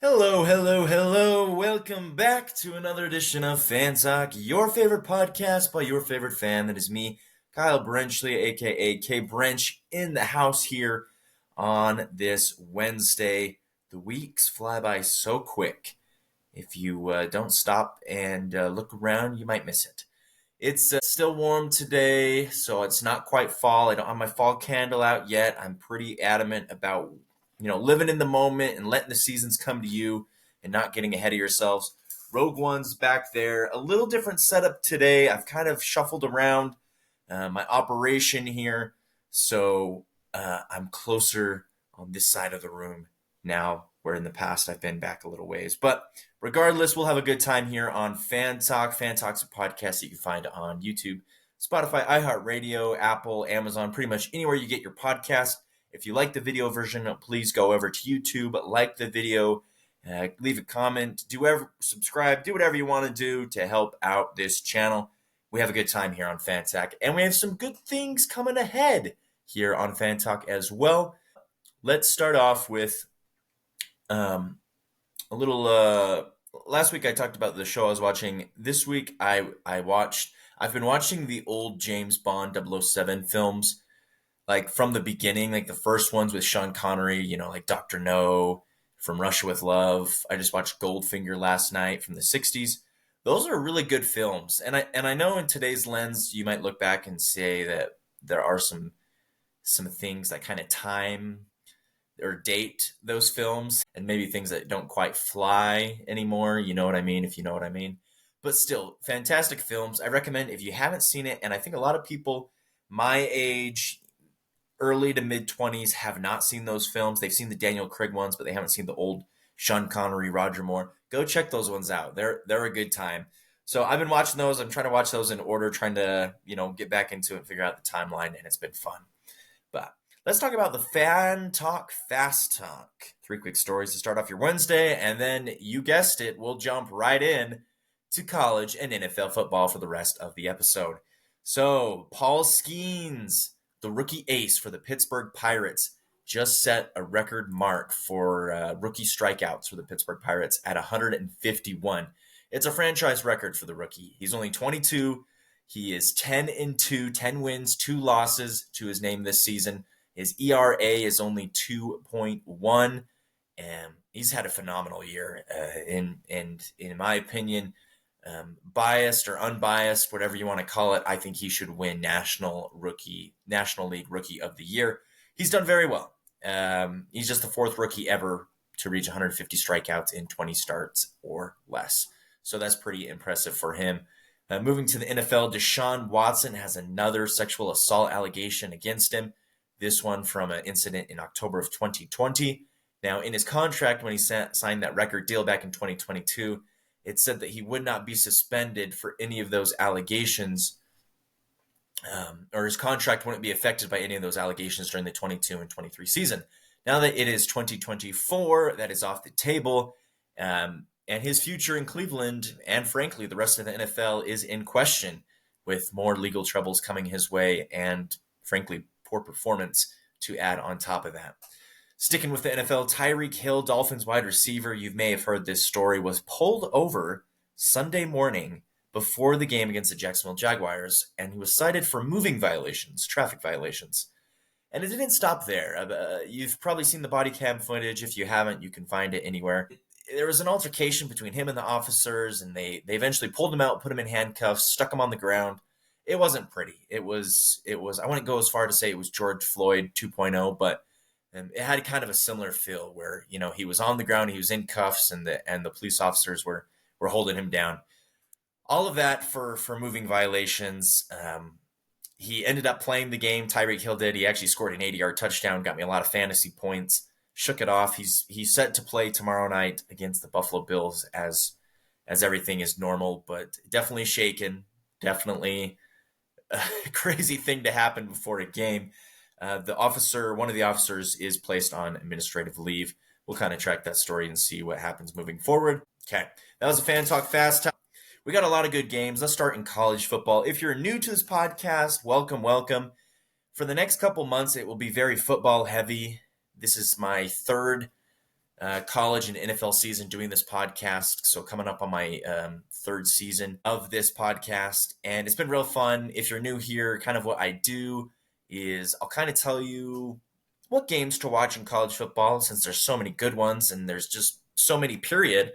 Hello, hello, hello. Welcome back to another edition of Fan Talk, your favorite podcast by your favorite fan. That is me, Kyle Brenchley, aka K Brench, in the house here on this Wednesday. The weeks fly by so quick. If you don't stop and look around, you might miss it. It's still warm today, so it's not quite fall. I don't have my fall candle out yet. I'm pretty adamant about, living in the moment and letting the seasons come to you and not getting ahead of yourselves. Rogue One's back there. A little different setup today. I've kind of shuffled around my operation here, so I'm closer on this side of the room now, where in the past I've been back a little ways. But regardless, we'll have a good time here on Fan Talk. Fan Talk's a podcast that you can find on YouTube, Spotify, iHeartRadio, Apple, Amazon, pretty much anywhere you get your podcast. If you like the video version, please go over to YouTube, like the video, leave a comment, subscribe, do whatever you want to do to help out this channel. We have a good time here on Fan Talk, and we have some good things coming ahead here on Fan Talk as well. Let's start off with a little. Last week I talked about the show I was watching. This week I've been watching the old James Bond 007 films, like from the beginning, like the first ones with Sean Connery, like Dr. No, From Russia with Love. I just watched Goldfinger last night from the 60s. Those are really good films. And I know in today's lens you might look back and say that there are some things that kind of time or date those films, and maybe things that don't quite fly anymore. You know what I mean? If you know what I mean. But still, fantastic films. I recommend if you haven't seen it, and I think a lot of people my age, early to mid 20s, have not seen those films. They've seen the Daniel Craig ones, but they haven't seen the old Sean Connery, Roger Moore. Go check those ones out. They're a good time. So I've been watching those. I'm trying to watch those in order, trying to get back into it and figure out the timeline, and it's been fun. But let's talk about the Fan Talk Fast Talk. 3 quick stories to start off your Wednesday, and then you guessed it, we'll jump right in to college and NFL football for the rest of the episode. So, Paul Skeens, the rookie ace for the Pittsburgh Pirates, just set a record mark for rookie strikeouts for the Pittsburgh Pirates at 151. It's a franchise record for the rookie. He's only 22. He is 10-2, 10 wins, 2 losses to his name this season. His ERA is only 2.1, and he's had a phenomenal year. In my opinion, biased or unbiased, whatever you want to call it, I think he should win National League Rookie of the Year. He's done very well. He's just the 4th rookie ever to reach 150 strikeouts in 20 starts or less. So that's pretty impressive for him. Moving to the NFL, Deshaun Watson has another sexual assault allegation against him. This one from an incident in October of 2020. Now, in his contract, when he signed that record deal back in 2022, it said that he would not be suspended for any of those allegations, or his contract wouldn't be affected by any of those allegations during the 22 and 23 season. Now that it is 2024, that is off the table, and his future in Cleveland, and frankly, the rest of the NFL, is in question with more legal troubles coming his way and, frankly, poor performance to add on top of that. Sticking with the NFL, Tyreek Hill, Dolphins wide receiver, you may have heard this story, was pulled over Sunday morning before the game against the Jacksonville Jaguars, and he was cited for moving violations, traffic violations. And it didn't stop there. You've probably seen the body cam footage. If you haven't, you can find it anywhere. There was an altercation between him and the officers, and they eventually pulled him out, put him in handcuffs, stuck him on the ground. It wasn't pretty. It was. I wouldn't go as far to say it was George Floyd 2.0, but it had kind of a similar feel where, he was on the ground, he was in cuffs, and the police officers were holding him down. All of that for moving violations. He ended up playing the game. Tyreek Hill did. He actually scored an 80-yard touchdown, got me a lot of fantasy points. Shook it off. He's set to play tomorrow night against the Buffalo Bills as everything is normal, but definitely shaken. Definitely a crazy thing to happen before a game. One of the officers, is placed on administrative leave. We'll kind of track that story and see what happens moving forward. Okay, that was a Fan Talk Fast Talk. We got a lot of good games. Let's start in college football. If you're new to this podcast, welcome. For the next couple months, it will be very football heavy. This is my third college and NFL season doing this podcast. So coming up on my third season of this podcast, and it's been real fun. If you're new here, kind of what I do is I'll kind of tell you what games to watch in college football, since there's so many good ones and there's just so many period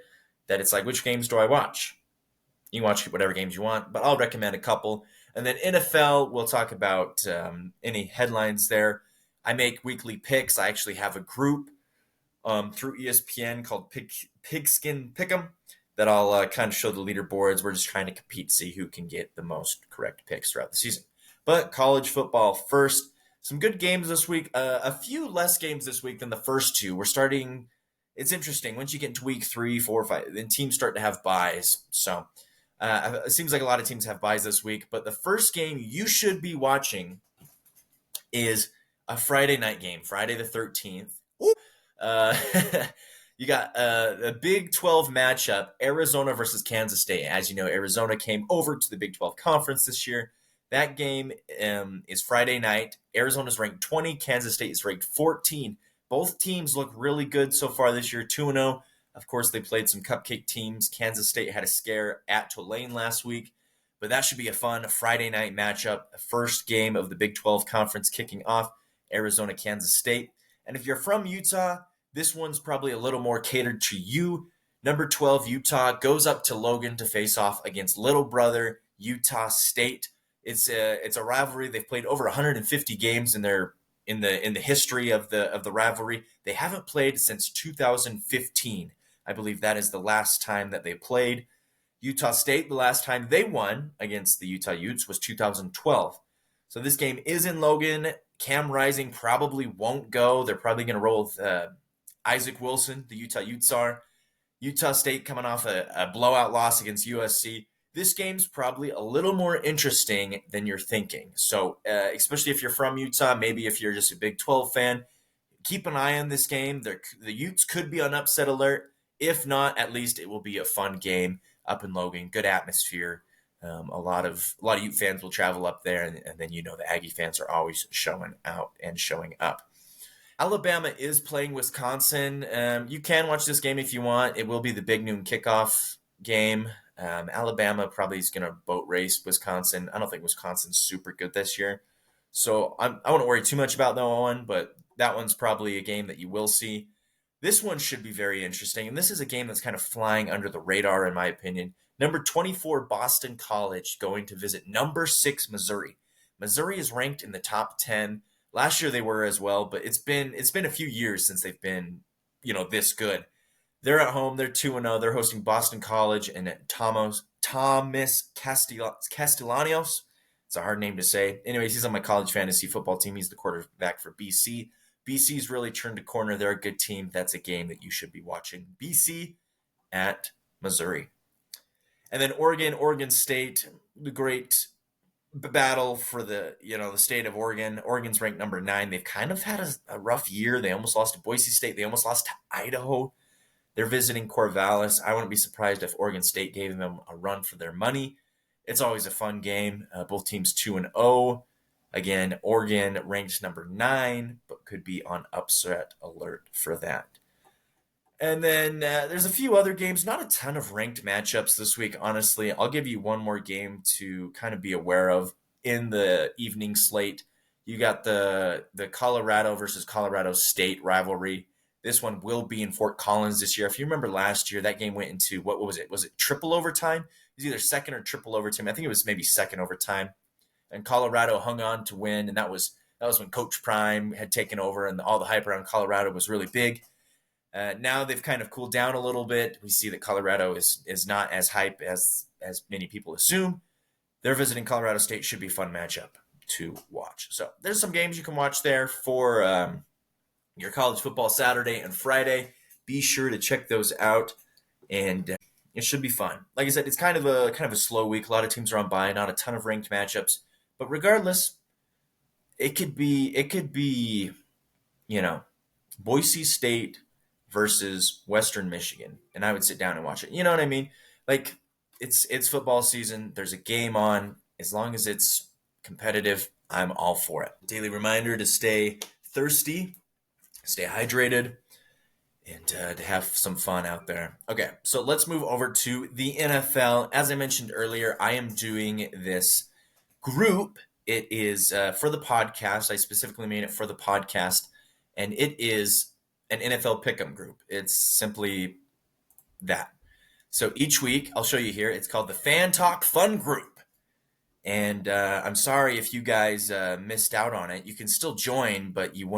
that it's like, which games do I watch? You can watch whatever games you want, but I'll recommend a couple. And then NFL, we'll talk about any headlines there. I make weekly picks. I actually have a group through ESPN called Pigskin Pick'em that I'll kind of show the leaderboards. We're just trying to compete, see who can get the most correct picks throughout the season. But college football first. Some good games this week. A few less games this week than the first two. We're starting. It's interesting. Once you get into week 3, 4, 5, then teams start to have buys. So it seems like a lot of teams have buys this week. But the first game you should be watching is a Friday night game, Friday the 13th. Uh, you got a Big 12 matchup, Arizona versus Kansas State. As you know, Arizona came over to the Big 12 conference this year. That game is Friday night. Arizona's ranked 20. Kansas State is ranked 14. Both teams look really good so far this year, 2-0. Of course, they played some cupcake teams. Kansas State had a scare at Tulane last week. But that should be a fun Friday night matchup. The first game of the Big 12 conference kicking off, Arizona, Kansas State. And if you're from Utah, this one's probably a little more catered to you. Number 12, Utah, goes up to Logan to face off against little brother, Utah State. It's a rivalry. They've played over 150 games in the history of the rivalry. They haven't played since 2015. I believe that is the last time that they played. Utah State, the last time they won against the Utah Utes was 2012. So this game is in Logan. Cam Rising probably won't go. They're probably going to roll with Isaac Wilson, the Utah Utes are. Utah State coming off a blowout loss against USC. This game's probably a little more interesting than you're thinking. So especially if you're from Utah, maybe if you're just a Big 12 fan, keep an eye on this game. The Utes could be on upset alert. If not, at least it will be a fun game up in Logan. Good atmosphere. A lot of Ute fans will travel up there, and then the Aggie fans are always showing out and showing up. Alabama is playing Wisconsin. You can watch this game if you want. It will be the big noon kickoff game. Alabama probably is going to boat race Wisconsin. I don't think Wisconsin's super good this year. So I wouldn't worry too much about that one, but that one's probably a game that you will see. This one should be very interesting, and this is a game that's kind of flying under the radar in my opinion. Number 24, Boston College, going to visit number 6, Missouri. Missouri is ranked in the top 10. Last year they were as well, but it's been a few years since they've been, this good. They're at home. They're 2-0. They're hosting Boston College and Thomas Castellanos. It's a hard name to say. Anyways, he's on my college fantasy football team. He's the quarterback for BC. BC's really turned a corner. They're a good team. That's a game that you should be watching. BC at Missouri. And then Oregon State, the great battle for the state of Oregon. Oregon's ranked number 9. They've kind of had a rough year. They almost lost to Boise State. They almost lost to Idaho. They're visiting Corvallis. I wouldn't be surprised if Oregon State gave them a run for their money. It's always a fun game. Both teams 2-0. Again, Oregon ranked number 9, but could be on upset alert for that. And then there's a few other games, not a ton of ranked matchups this week, honestly. I'll give you one more game to kind of be aware of in the evening slate. You got the Colorado versus Colorado State rivalry. This one will be in Fort Collins this year. If you remember last year, that game went into, what was it? Was it triple overtime? It was either second or triple overtime. I think it was maybe second overtime. And Colorado hung on to win, and that was when Coach Prime had taken over, and all the hype around Colorado was really big. Now they've kind of cooled down a little bit. We see that Colorado is not as hype as many people assume. They're visiting Colorado State. Should be a fun matchup to watch. So there's some games you can watch there for your college football Saturday and Friday. Be sure to check those out, and it should be fun. Like I said, it's kind of a slow week. A lot of teams are on bye, not a ton of ranked matchups. But regardless, it could be, Boise State versus Western Michigan, and I would sit down and watch it. You know what I mean? Like, it's football season. There's a game on. As long as it's competitive, I'm all for it. Daily reminder to stay thirsty, stay hydrated, and to have some fun out there. Okay, so let's move over to the NFL. As I mentioned earlier, I am doing this group. It is for the podcast. I specifically made it for the podcast, and it is an NFL Pick'em group. It's simply that. So each week, I'll show you here. It's called the Fan Talk Fun Group. And I'm sorry if you guys missed out on it. You can still join, but you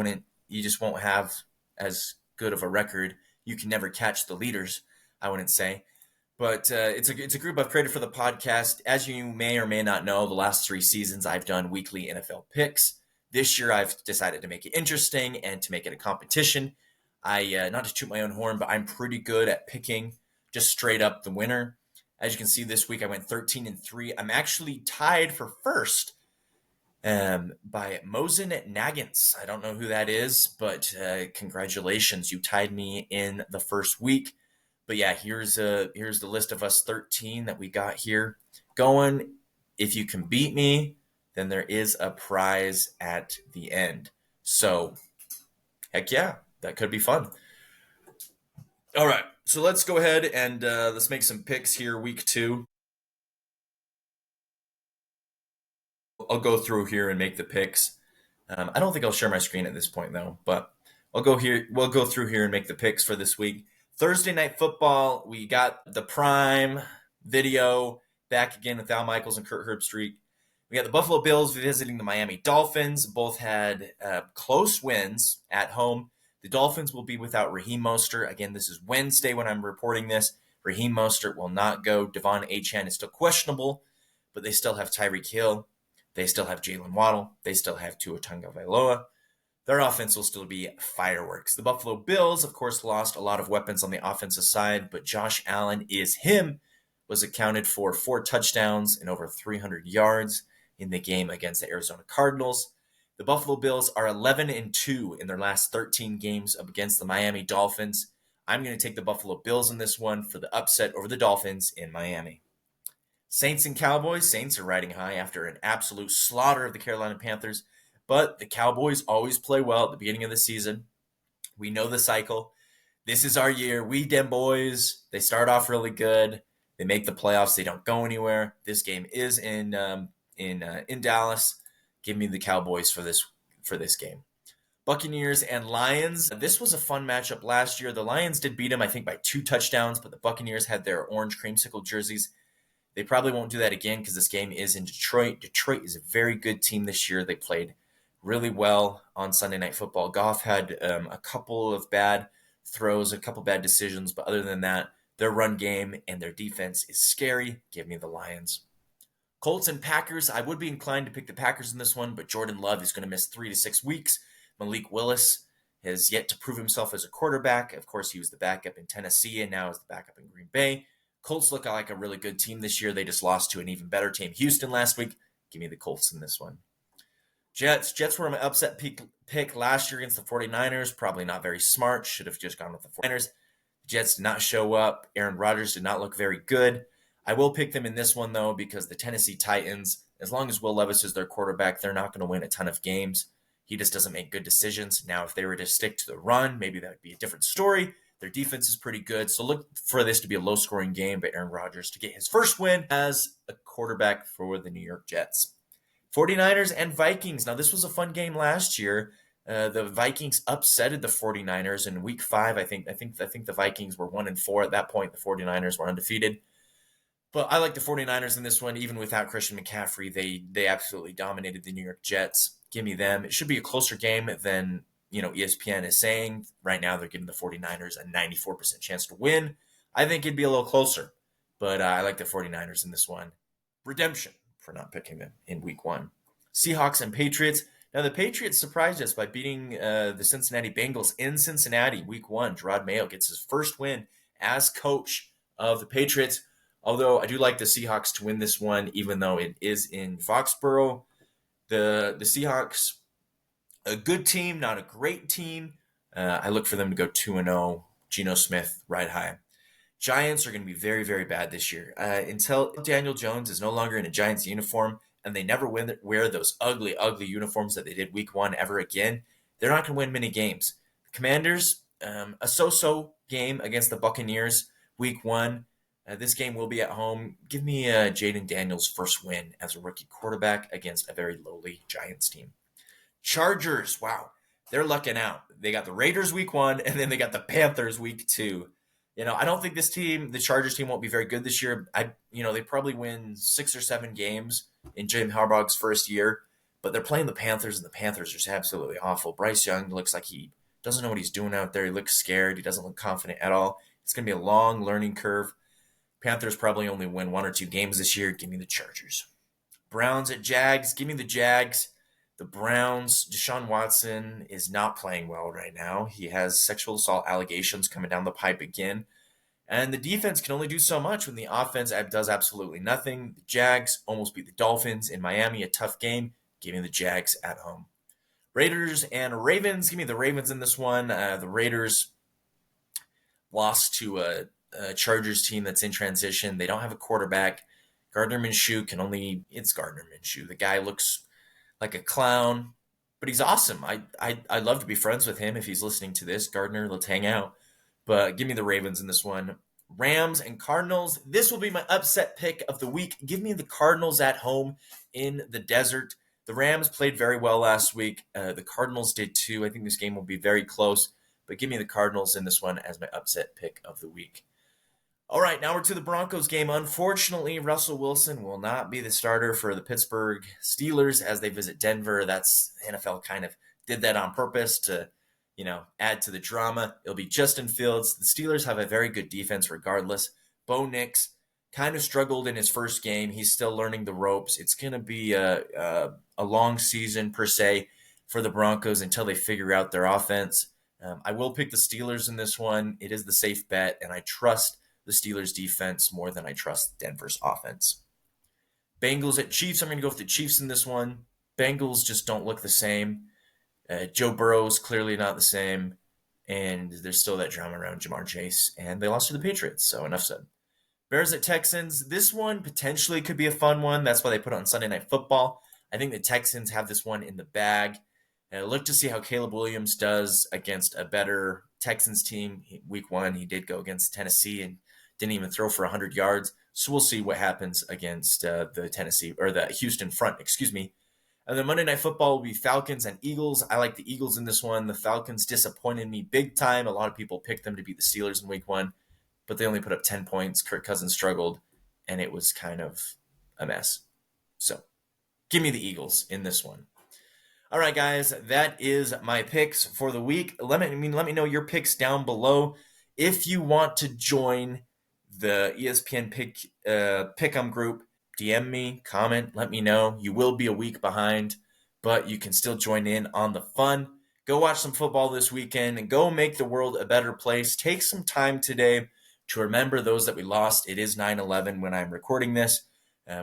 just won't have as good of a record. You can never catch the leaders, I wouldn't say. But it's a group I've created for the podcast. As you may or may not know, the last 3 seasons I've done weekly NFL picks. This year I've decided to make it interesting and to make it a competition. Not to toot my own horn, but I'm pretty good at picking just straight up the winner. As you can see, this week I went 13-3. I'm actually tied for first by Mosin Nagants. I don't know who that is, but congratulations, you tied me in the first week. But yeah, here's the list of us 13 that we got here going. If you can beat me, then there is a prize at the end. So, heck yeah, that could be fun. All right, so let's go ahead and let's make some picks here, week 2. I'll go through here and make the picks. I don't think I'll share my screen at this point though, but I'll go here. We'll go through here and make the picks for this week. Thursday night football. We got the prime video back again with Al Michaels and Kurt Herbstreit. We got the Buffalo Bills visiting the Miami Dolphins. Both had close wins at home. The Dolphins will be without Raheem Mostert. Again, this is Wednesday when I'm reporting this. Raheem Mostert will not go. Devon Achane is still questionable, but they still have Tyreek Hill. They still have Jalen Waddle. They still have Tua Tagovailoa. Their offense will still be fireworks. The Buffalo Bills, of course, lost a lot of weapons on the offensive side, but Josh Allen was accounted for 4 touchdowns and over 300 yards in the game against the Arizona Cardinals. The Buffalo Bills are 11-2 in their last 13 games up against the Miami Dolphins. I'm going to take the Buffalo Bills in this one for the upset over the Dolphins in Miami. Saints and Cowboys. Saints are riding high after an absolute slaughter of the Carolina Panthers, but the Cowboys always play well at the beginning of the season. We know the cycle. This is our year. We dem boys. They start off really good. They make the playoffs. They don't go anywhere. This game is in Dallas. Give me the Cowboys for this game. Buccaneers and Lions. This was a fun matchup last year. The Lions did beat them, I think, by 2 touchdowns, but the Buccaneers had their orange creamsicle jerseys. They probably won't do that again because this game is in Detroit. Detroit is a very good team this year. They played really well on Sunday Night Football. Goff had a couple of bad throws, a couple bad decisions, but other than that, their run game and their defense is scary. Give me the Lions. Colts and Packers. I would be inclined to pick the Packers in this one, but Jordan Love is going to miss 3 to 6 weeks. Malik Willis has yet to prove himself as a quarterback. Of course, he was the backup in Tennessee and now is the backup in Green Bay. Colts look like a really good team this year. They just lost to an even better team, Houston, last week. Give me the Colts in this one. Jets. Jets were my upset pick last year against the 49ers. Probably not very smart. Should have just gone with the 49ers. The Jets did not show up. Aaron Rodgers did not look very good. I will pick them in this one, though, because the Tennessee Titans, as long as Will Levis is their quarterback, they're not going to win a ton of games. He just doesn't make good decisions. Now, if they were to stick to the run, maybe that would be a different story. Their defense is pretty good, so look for this to be a low-scoring game by Aaron Rodgers to get his first win as a quarterback for the New York Jets. 49ers and Vikings. Now, this was a fun game last year. The Vikings upsetted the 49ers in Week 5. I think the Vikings were 1-4 at that point. The 49ers were undefeated. But I like the 49ers in this one, even without Christian McCaffrey. They absolutely dominated the New York Jets. Give me them. It should be a closer game than ESPN is saying. Right now, they're giving the 49ers a 94% chance to win. I think it'd be a little closer, but I like the 49ers in this one. Redemption for not picking them in Week 1. Seahawks and Patriots. Now, the Patriots surprised us by beating the Cincinnati Bengals in Cincinnati, Week 1. Gerard Mayo gets his first win as coach of the Patriots, although I do like the Seahawks to win this one, even though it is in Foxborough. The Seahawks, a good team, not a great team. I look for them to go 2-0. Geno Smith, ride high. Giants are going to be very, very bad this year. Until Daniel Jones is no longer in a Giants uniform and they never wear those ugly, ugly uniforms that they did Week 1 ever again, they're not going to win many games. The Commanders, a so-so game against the Buccaneers week 1. This game will be at home. Give me Jaden Daniels' first win as a rookie quarterback against a very lowly Giants team. Chargers, wow, they're lucking out. They got the Raiders week 1, and then they got the Panthers week 2. I don't think this team, the Chargers team, won't be very good this year. They probably win 6 or 7 games in Jim Harbaugh's first year, but they're playing the Panthers, and the Panthers are just absolutely awful. Bryce Young looks like he doesn't know what he's doing out there. He looks scared. He doesn't look confident at all. It's going to be a long learning curve. Panthers probably only win 1 or 2 games this year. Give me the Chargers. Browns at Jags. Give me the Jags. The Browns, Deshaun Watson is not playing well right now. He has sexual assault allegations coming down the pipe again. And the defense can only do so much when the offense does absolutely nothing. The Jags almost beat the Dolphins in Miami, a tough game. Give me the Jags at home. Raiders and Ravens. Give me the Ravens in this one. The Raiders lost to a Chargers team that's in transition. They don't have a quarterback. Gardner Minshew it's Gardner Minshew. The guy looks like a clown, but he's awesome. I'd love to be friends with him if he's listening to this. Gardner, let's hang out. But give me the Ravens in this one. Rams and Cardinals. This will be my upset pick of the week. Give me the Cardinals at home in the desert. The Rams played very well last week. The Cardinals did too. I think this game will be very close. But give me the Cardinals in this one as my upset pick of the week. All right, now we're to the Broncos game. Unfortunately, Russell Wilson will not be the starter for the Pittsburgh Steelers as they visit Denver. That's NFL kind of did that on purpose to, add to the drama. It'll be Justin Fields. The Steelers have a very good defense regardless. Bo Nix kind of struggled in his first game. He's still learning the ropes. It's going to be a long season per se for the Broncos until they figure out their offense. I will pick the Steelers in this one. It is the safe bet, and I trust the Steelers defense more than I trust Denver's offense. Bengals at Chiefs. I'm going to go with the Chiefs in this one. Bengals just don't look the same. Joe Burrow's clearly not the same. And there's still that drama around Jamar Chase. And they lost to the Patriots, so enough said. Bears at Texans. This one potentially could be a fun one. That's why they put it on Sunday Night Football. I think the Texans have this one in the bag. Look to see how Caleb Williams does against a better Texans team. Week 1, he did go against Tennessee and didn't even throw for 100 yards. So we'll see what happens against the Houston front, And then Monday Night Football will be Falcons and Eagles. I like the Eagles in this one. The Falcons disappointed me big time. A lot of people picked them to beat the Steelers in week 1, but they only put up 10 points. Kirk Cousins struggled, and it was kind of a mess. So give me the Eagles in this one. All right, guys, that is my picks for the week. Let me know your picks down below. If you want to join the ESPN Pick'em group, DM me, comment, let me know. You will be a week behind, but you can still join in on the fun. Go watch some football this weekend and go make the world a better place. Take some time today to remember those that we lost. It is 9/11 when I'm recording this.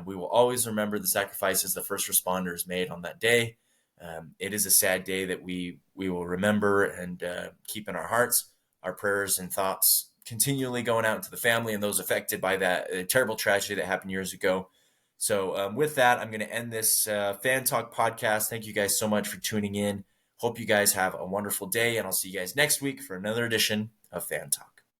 We will always remember the sacrifices the first responders made on that day. It is a sad day that we will remember and keep in our hearts. Our prayers and thoughts continually going out to the family and those affected by that terrible tragedy that happened years ago. So with that, I'm going to end this Fan Talk podcast. Thank you guys so much for tuning in. Hope you guys have a wonderful day, and I'll see you guys next week for another edition of Fan Talk.